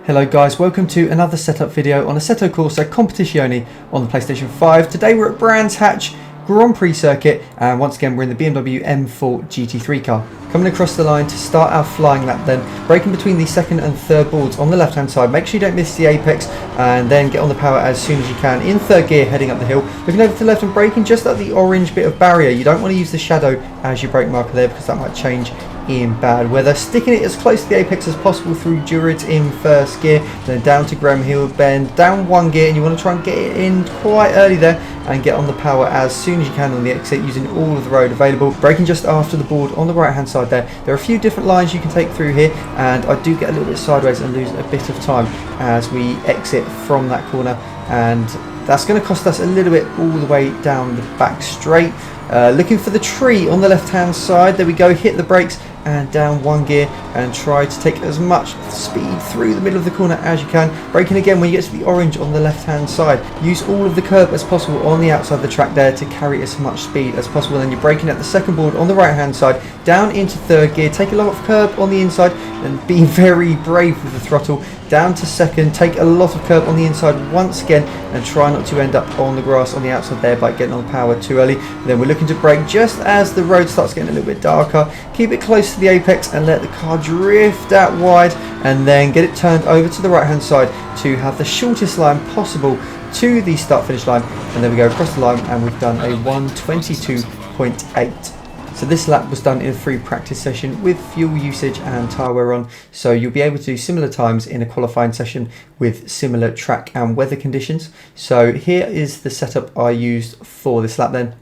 Hello guys, welcome to another setup video on Assetto Corsa Competizione on the PlayStation 5. Today we're at Brands Hatch Grand Prix circuit, and once again we're in the BMW M4 GT3 car. Coming across the line to start our flying lap, then braking between the second and third boards on the left hand side. Make sure you don't miss the apex, and then get on the power as soon as you can in third gear, heading up the hill. Looking over to the left and braking just at the orange bit of barrier. You don't want to use the shadow as your brake marker there, because that might change in bad weather. Sticking it as close to the apex as possible through Durits in first gear, then down to Graham Hill Bend, down one gear, and you want to try and get it in quite early there and get on the power as soon as you can on the exit, using all of the road available. Braking just after the board on the right hand side there. There are a few different lines you can take through here, and I do get a little bit sideways and lose a bit of time as we exit from that corner, and that's going to cost us a little bit all the way down the back straight. Looking for the tree on the left hand side. There we go, hit the brakes and down one gear and try to take as much speed through the middle of the corner as you can. Braking again when you get to the orange on the left hand side. Use all of the curb as possible on the outside of the track there to carry as much speed as possible. Then you're braking at the second board on the right hand side, down into third gear, take a lot of curb on the inside and be very brave with the throttle. Down to second, take a lot of curb on the inside once again and try not to end up on the grass on the outside there by getting on the power too early. Then we're looking to brake just as the road starts getting a little bit darker. Keep it close to the apex and let the car drift out wide, and then get it turned over to the right hand side to have the shortest line possible to the start finish line. And then we go across the line and we've done a 1:22.8. So this lap was done in a free practice session with fuel usage and tyre wear on, so you'll be able to do similar times in a qualifying session with similar track and weather conditions. So here is the setup I used for this lap then.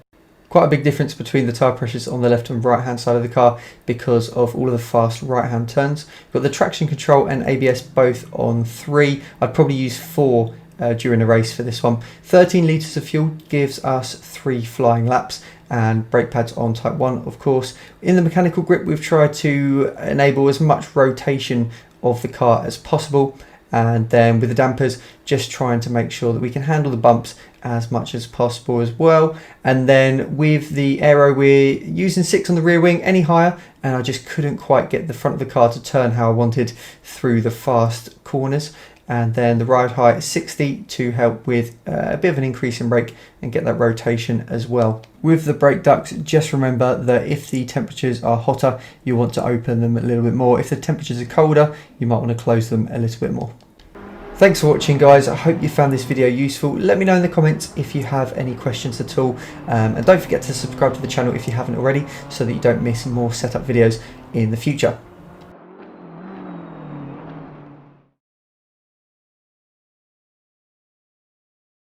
Quite a big difference between the tyre pressures on the left and right hand side of the car because of all of the fast right hand turns. We've got the traction control and ABS both on 3. I'd probably use 4 during a race for this one. 13 litres of fuel gives us 3 flying laps, and brake pads on type 1 of course. In the mechanical grip we've tried to enable as much rotation of the car as possible, and then with the dampers just trying to make sure that we can handle the bumps as much as possible as well. And then with the aero we're using 6 on the rear wing, any higher, and I just couldn't quite get the front of the car to turn how I wanted through the fast corners. And then the ride height 60 to help with a bit of an increase in brake and get that rotation as well. With the brake ducts, just remember that if the temperatures are hotter, you want to open them a little bit more. If the temperatures are colder, you might want to close them a little bit more. Thanks for watching guys, I hope you found this video useful. Let me know in the comments if you have any questions at all, and don't forget to subscribe to the channel if you haven't already, so that you don't miss more setup videos in the future.